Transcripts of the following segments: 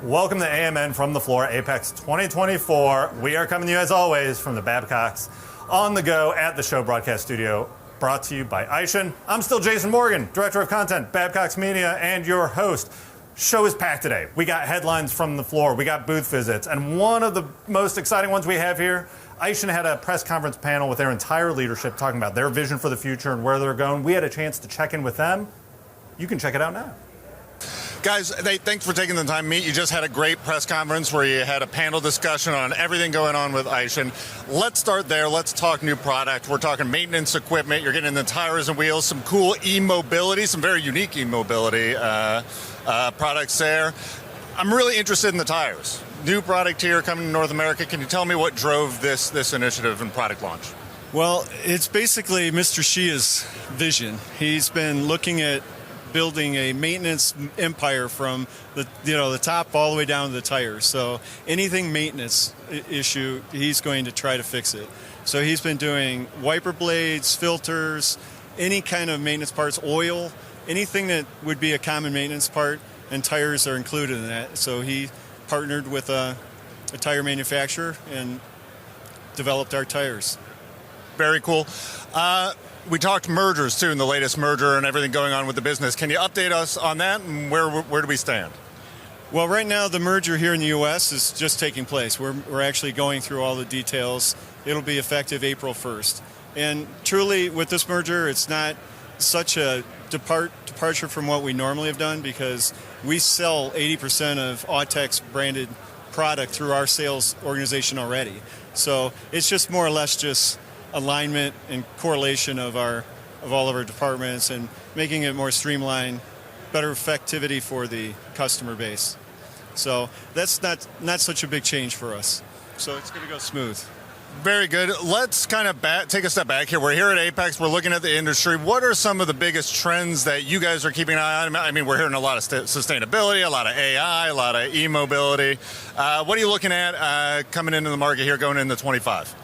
Welcome to AMN from the floor, AAPEX 2024. We are coming to you as always from the Babcock's on the go at the show broadcast studio, brought to you by AISIN. I'm still Jason Morgan, Director of Content, Babcock's Media, and your host. Show is packed today. We got headlines from the floor, we got booth visits, and one of the most exciting ones we have here, AISIN had a press conference panel with their entire leadership talking about their vision for the future and where they're going. We had a chance to check in with them. You can check it out now. Guys, thanks for taking the time to meet. You just had a great press conference where you had a panel discussion on everything going on with AISIN. Let's start there. Let's talk new product. We're talking maintenance equipment. You're getting the tires and wheels, some cool e-mobility, some very unique e-mobility products there. I'm really interested in the tires. New product here coming to North America. Can you tell me what drove this initiative and product launch? Well, it's basically Mr. Shia's vision. He's been looking at building a maintenance empire from the top all the way down to the tires. So anything maintenance issue, he's going to try to fix it. So he's been doing wiper blades, filters, any kind of maintenance parts, oil, anything that would be a common maintenance part, and tires are included in that. So he partnered with a tire manufacturer and developed our tires. Very cool. We talked mergers, too, in the latest merger and everything going on with the business. Can you update us on that, and where do we stand? Well, right now, the merger here in the U.S. is just taking place. We're actually going through all the details. It'll be effective April 1st. And truly, with this merger, it's not such a departure from what we normally have done, because we sell 80% of AUTEX branded product through our sales organization already. So it's just more or less just alignment and correlation of all of our departments and making it more streamlined, better effectivity for the customer base. So that's not such a big change for us. So it's going to go smooth. Very good. Let's kind of take a step back here. We're here at AAPEX. We're looking at the industry. What are some of the biggest trends that you guys are keeping an eye on? I mean, we're hearing a lot of sustainability, a lot of AI, a lot of e-mobility. What are you looking at coming into the market here going into 25?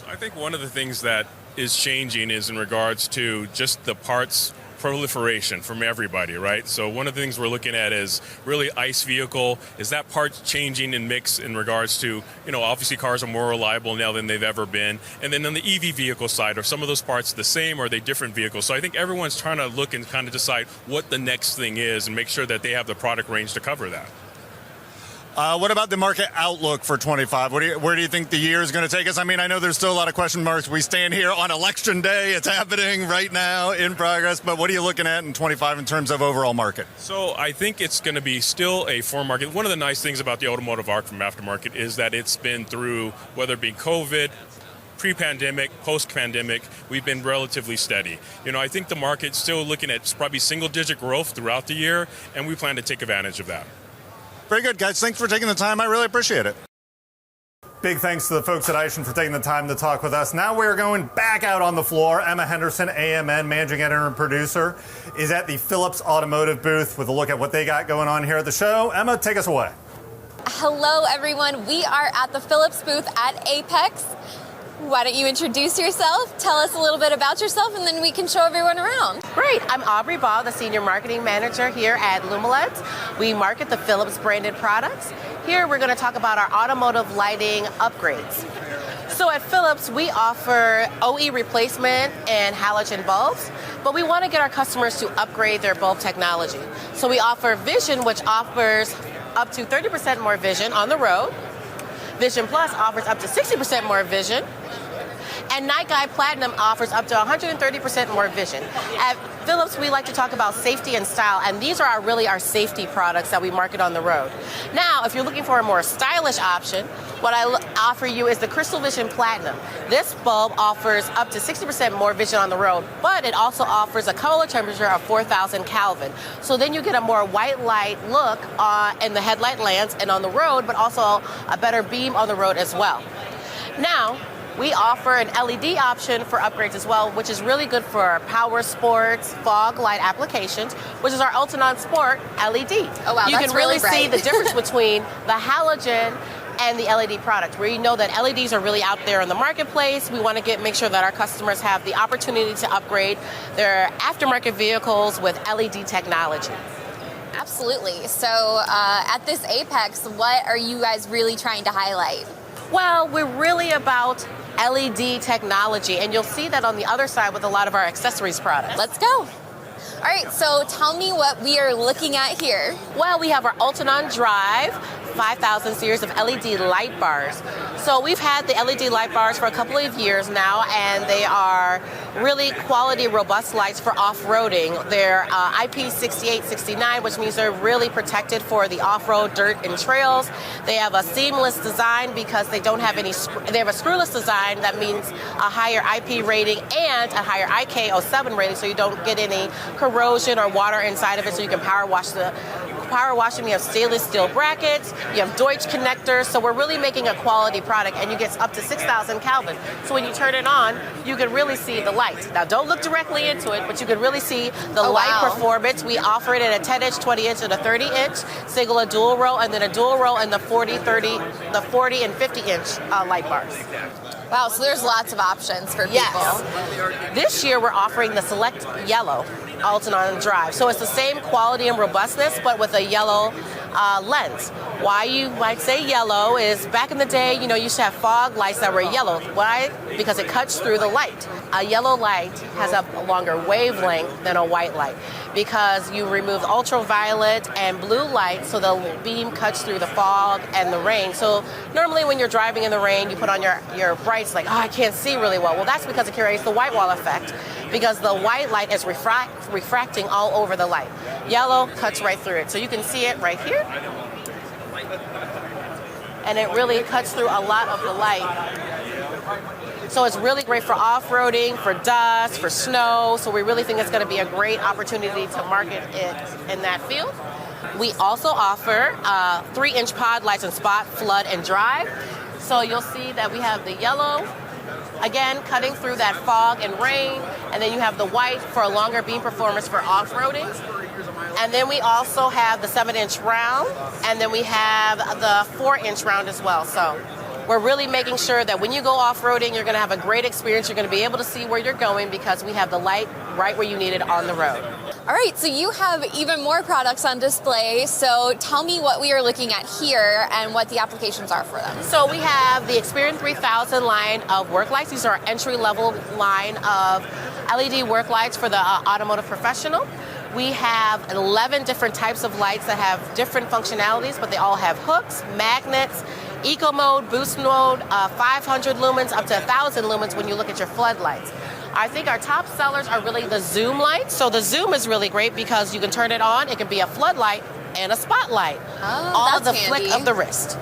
I think one of the things that is changing is in regards to just the parts proliferation from everybody, right? So one of the things we're looking at is really ICE vehicle. Is that part changing in mix in regards to, obviously cars are more reliable now than they've ever been. And then on the EV vehicle side, are some of those parts the same or are they different vehicles? So I think everyone's trying to look and kind of decide what the next thing is and make sure that they have the product range to cover that. What about the market outlook for 25? Where do you think the year is going to take us? I mean, I know there's still a lot of question marks. We stand here on election day. It's happening right now, in progress. But what are you looking at in 25 in terms of overall market? So I think it's going to be still a firm market. One of the nice things about the automotive arc from aftermarket is that it's been through, whether it be COVID, pre-pandemic, post-pandemic, we've been relatively steady. I think the market's still looking at probably single-digit growth throughout the year, and we plan to take advantage of that. Very good, guys. Thanks for taking the time. I really appreciate it. Big thanks to the folks at AISIN for taking the time to talk with us. Now we're going back out on the floor. Emma Henderson, AMN, Managing Editor and Producer, is at the Phillips Automotive booth with a look at what they got going on here at the show. Emma, take us away. Hello, everyone. We are at the Phillips booth at AAPEX. Why don't you introduce yourself, tell us a little bit about yourself, and then we can show everyone around. Great. I'm Aubry Baugh, the Senior Marketing Manager here at Lumileds. We market the Phillips branded products. Here we're going to talk about our automotive lighting upgrades. So at Phillips, we offer OE replacement and halogen bulbs, but we want to get our customers to upgrade their bulb technology. So we offer Vision, which offers up to 30% more vision on the road. Vision Plus offers up to 60% more vision. And Night Guide Platinum offers up to 130% more vision. At Phillips, we like to talk about safety and style, and these are really our safety products that we market on the road. Now, if you're looking for a more stylish option, what I offer you is the Crystal Vision Platinum. This bulb offers up to 60% more vision on the road, but it also offers a color temperature of 4,000 Kelvin. So then you get a more white light look in the headlight lamps and on the road, but also a better beam on the road as well. Now, we offer an LED option for upgrades as well, which is really good for power sports, fog light applications, which is our Ultinon Sport LED. Oh wow, you that's can really bright. see the difference between the halogen and the LED product. We know that LEDs are really out there in the marketplace. We want to make sure that our customers have the opportunity to upgrade their aftermarket vehicles with LED technology. Absolutely. So at this AAPEX, what are you guys really trying to highlight? Well, we're really about LED technology, and you'll see that on the other side with a lot of our accessories products. Let's go. All right, so tell me what we are looking at here. Well, we have our Ultron Drive 5000 series of LED light bars. So we've had the LED light bars for a couple of years now, and they are really quality, robust lights for off-roading. They're IP68, 69, which means they're really protected for the off-road dirt and trails. They have a seamless design because they don't have any, they have a screwless design. That means a higher IP rating and a higher IK07 rating, so you don't get any corrosion or water inside of it, so you can power wash them. We have stainless steel brackets, you have Deutsch connectors, so we're really making a quality product, and you get up to 6,000 Kelvin. So when you turn it on, you can really see the light. Now don't look directly into it, but you can really see the light performance. We offer it in a 10-inch, 20-inch, and a 30-inch, single and dual row, and then a dual row and the 40 and 50-inch light bars. Wow, so there's lots of options for people. Yes. This year we're offering the Select Yellow Ultron Drive. So it's the same quality and robustness, but with a yellow lens. Why you might say yellow is back in the day, you used to have fog lights that were yellow. Why? Because it cuts through the light. A yellow light has a longer wavelength than a white light because you remove ultraviolet and blue light, so the beam cuts through the fog and the rain. So normally when you're driving in the rain, you put on your brights like, oh, I can't see really well. Well, that's because it creates the white wall effect, because the white light is refracting all over the light. Yellow cuts right through it. So you can see it right here. And it really cuts through a lot of the light. So it's really great for off-roading, for dust, for snow. So we really think it's going to be a great opportunity to market it in that field. We also offer 3-inch pod lights in spot, flood, and drive. So you'll see that we have the yellow, again, cutting through that fog and rain, and then you have the white for a longer beam performance for off-roading. And then we also have the 7-inch round, and then we have the 4-inch round as well. So we're really making sure that when you go off-roading, you're going to have a great experience. You're going to be able to see where you're going because we have the light right where you need it on the road. All right, so you have even more products on display. So tell me what we are looking at here and what the applications are for them. So we have the Experian 3000 line of work lights. These are our entry-level line of LED work lights for the automotive professional. We have 11 different types of lights that have different functionalities, but they all have hooks, magnets, eco mode, boost mode, 500 lumens up to 1,000 lumens when you look at your floodlights. I think our top sellers are really the zoom light. So the zoom is really great because you can turn it on. It can be a floodlight and a spotlight. Oh, all the handy. flick of the wrist.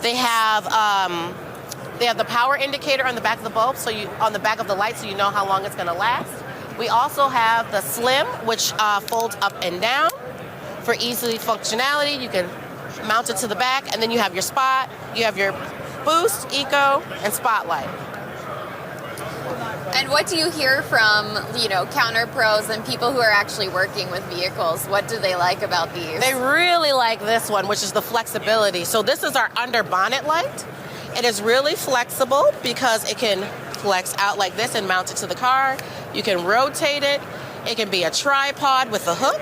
They have the power indicator on the back of the bulb, on the back of the light, so you know how long it's going to last. We also have the slim, which folds up and down for easy functionality. You can mount it to the back, and then you have your spot. You have your boost, eco, and spotlight. And what do you hear from, counter pros and people who are actually working with vehicles? What do they like about these? They really like this one, which is the flexibility. So this is our under bonnet light. It is really flexible because it can flex out like this and mount it to the car. You can rotate it. It can be a tripod with a hook.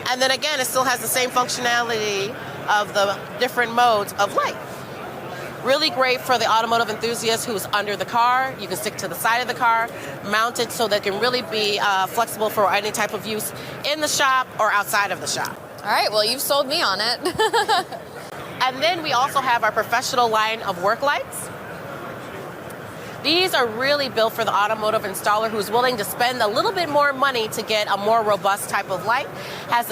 And then again, it still has the same functionality of the different modes of light. Really great for the automotive enthusiast who's under the car. You can stick to the side of the car, mount it so that it can really be flexible for any type of use in the shop or outside of the shop. All right, well, you've sold me on it. And then we also have our professional line of work lights. These are really built for the automotive installer who's willing to spend a little bit more money to get a more robust type of light. Has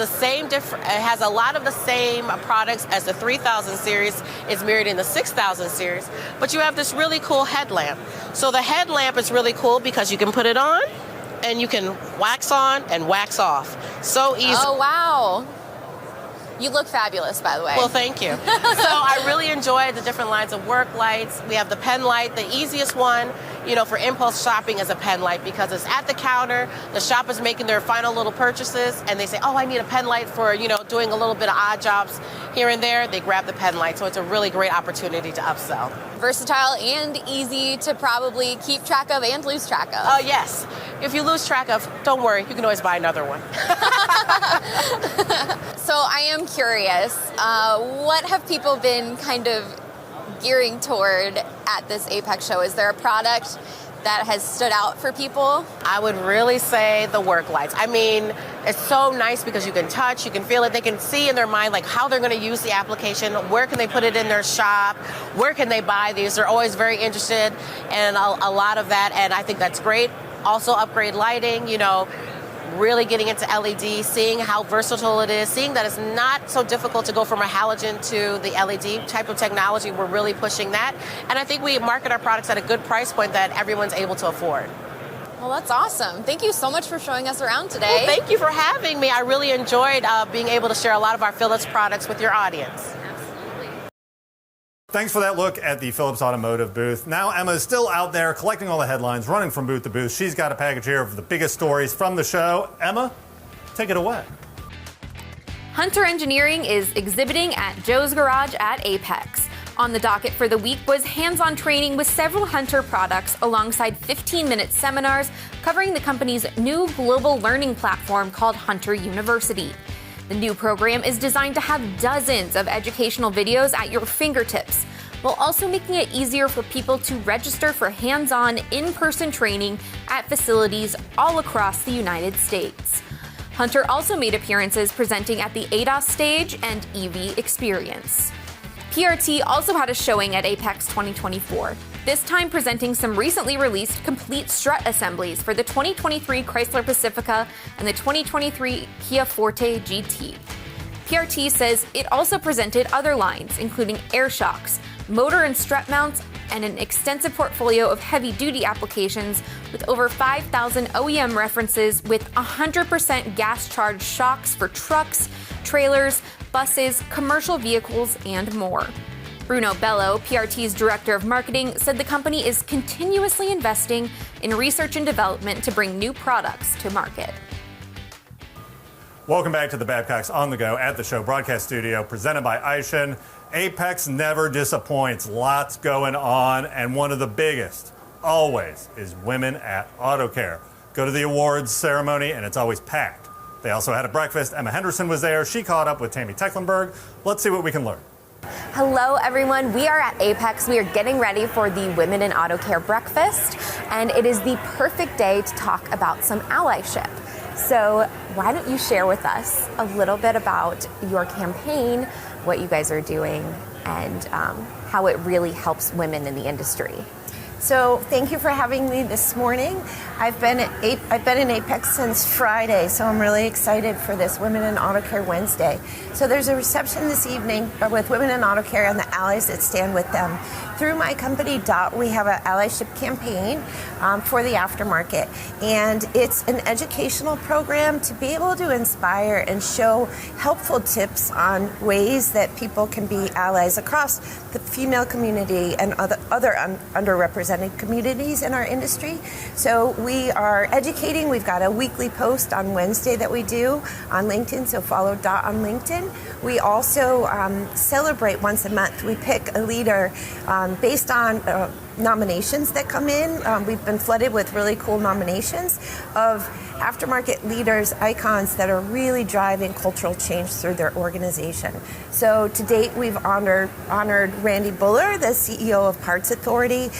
a lot of the same products as the 3000 series. Is mirrored in the 6000 series, but you have this really cool headlamp. So the headlamp is really cool because you can put it on and you can wax on and wax off. So easy. Oh, wow. You look fabulous, by the way. Well, thank you. So I really enjoy the different lines of work lights. We have the pen light. The easiest one, for impulse shopping is a pen light because it's at the counter. The shop is making their final little purchases, and they say, oh, I need a pen light for, doing a little bit of odd jobs here and there. They grab the pen light. So it's a really great opportunity to upsell. Versatile and easy to probably keep track of and lose track of. Oh, yes. If you lose track of, don't worry. You can always buy another one. So I am curious, what have people been kind of gearing toward at this AAPEX show? Is there a product that has stood out for people? I would really say the work lights. I mean, it's so nice because you can touch, you can feel it, they can see in their mind like how they're going to use the application, where can they put it in their shop, where can they buy these. They're always very interested in a lot of that, and I think that's great. Also upgrade lighting, really getting into LED, seeing how versatile it is, seeing that it's not so difficult to go from a halogen to the LED type of technology. We're really pushing that. And I think we market our products at a good price point that everyone's able to afford. Well, that's awesome. Thank you so much for showing us around today. Well, thank you for having me. I really enjoyed being able to share a lot of our Phillips products with your audience. Thanks for that look at the Phillips Automotive booth. Now Emma is still out there collecting all the headlines, running from booth to booth. She's got a package here of the biggest stories from the show. Emma, take it away. Hunter Engineering is exhibiting at Joe's Garage at AAPEX. On the docket for the week was hands-on training with several Hunter products alongside 15-minute seminars covering the company's new global learning platform called Hunter University. The new program is designed to have dozens of educational videos at your fingertips, while also making it easier for people to register for hands-on, in-person training at facilities all across the United States. Hunter also made appearances presenting at the ADAS stage and EV Experience. PRT also had a showing at AAPEX 2024, this time presenting some recently released complete strut assemblies for the 2023 Chrysler Pacifica and the 2023 Kia Forte GT. PRT says it also presented other lines, including air shocks, motor and strut mounts, and an extensive portfolio of heavy-duty applications with over 5,000 OEM references with 100% gas-charged shocks for trucks, trailers, buses, commercial vehicles, and more. Bruno Bello, PRT's Director of Marketing, said the company is continuously investing in research and development to bring new products to market. Welcome back to the Babcocks on the Go at the show broadcast studio, presented by AISIN. AAPEX never disappoints. Lots going on, and one of the biggest, always, is Women at Auto Care. Go to the awards ceremony, and it's always packed. They also had a breakfast. Emma Henderson was there. She caught up with Tammy Tecklenburg. Let's see what we can learn. Hello, everyone. We are at AAPEX. We are getting ready for the Women in Auto Care breakfast, and it is the perfect day to talk about some allyship. So why don't you share with us a little bit about your campaign, what you guys are doing, and how it really helps women in the industry. So thank you for having me this morning. I've been in AAPEX since Friday, so I'm really excited for this Women in Auto Care Wednesday. So there's a reception this evening with Women in Auto Care and the allies that stand with them. Through my company, DOT, we have an allyship campaign for the aftermarket. And it's an educational program to be able to inspire and show helpful tips on ways that people can be allies across the female community and other underrepresented communities in our industry. So we are educating. We've got a weekly post on Wednesday that we do on LinkedIn, so follow DOT on LinkedIn. We also celebrate once a month. We pick a leader based on nominations that come in. We've been flooded with really cool nominations of aftermarket leaders, icons that are really driving cultural change through their organization. So to date, we've honored Randy Buller, the CEO of Parts Authority,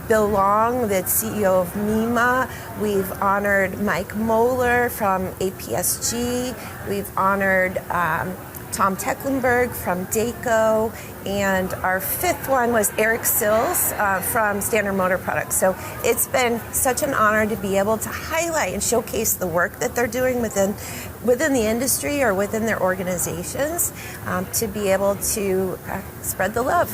Bill Long, the CEO of MEMA. We've honored Mike Moeller from APSG. We've honored Tom Tecklenburg from DACO, and our fifth one was Eric Sills from Standard Motor Products. So it's been such an honor to be able to highlight and showcase the work that they're doing within the industry or within their organizations, to be able to spread the love.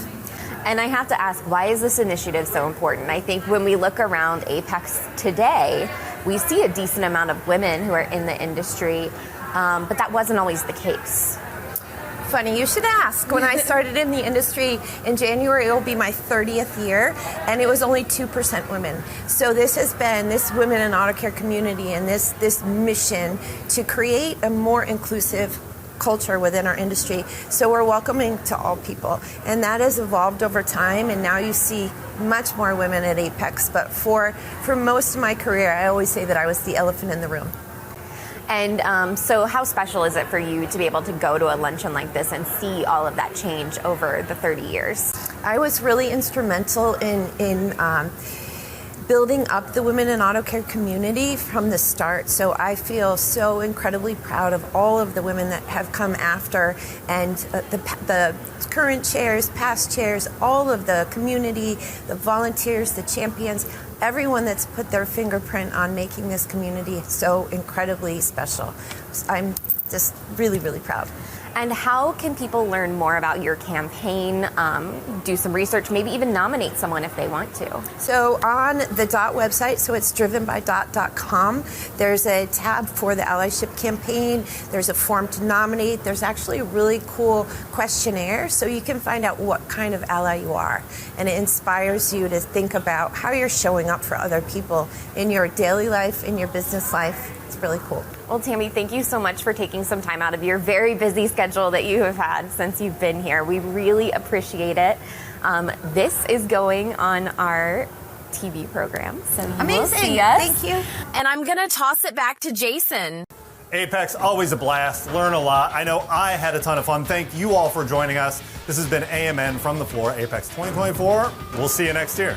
And I have to ask, why is this initiative so important? I think when we look around AAPEX today, we see a decent amount of women who are in the industry, but that wasn't always the case. Funny you should ask. When I started in the industry in January, it will be my 30th year, and it was only 2% women. So this has been this Women in Auto Care community and this mission to create a more inclusive culture within our industry. So we're welcoming to all people, and that has evolved over time, and now you see much more women at AAPEX. But for most of my career, I always say that I was the elephant in the room. And so how special is it for you to be able to go to a luncheon like this and see all of that change over the 30 years? I was really instrumental in building up the women in auto care community from the start. So I feel so incredibly proud of all of the women that have come after, and the current chairs, past chairs, all of the community, the volunteers, the champions, everyone that's put their fingerprint on making this community so incredibly special. I'm just really, really proud. And how can people learn more about your campaign, do some research, maybe even nominate someone if they want to? So on the DOT website, so it's driven by DOT.com, there's a tab for the allyship campaign. There's a form to nominate. There's actually a really cool questionnaire so you can find out what kind of ally you are. And it inspires you to think about how you're showing up for other people in your daily life, in your business life. It's really cool. Well, Tammy, thank you so much for taking some time out of your very busy schedule that you have had since you've been here. We really appreciate it. This is going on our TV program, so you will see us. Thank you. And I'm going to toss it back to Jason. AAPEX, always a blast. Learn a lot. I know I had a ton of fun. Thank you all for joining us. This has been AMN from the floor, AAPEX 2024. We'll see you next year.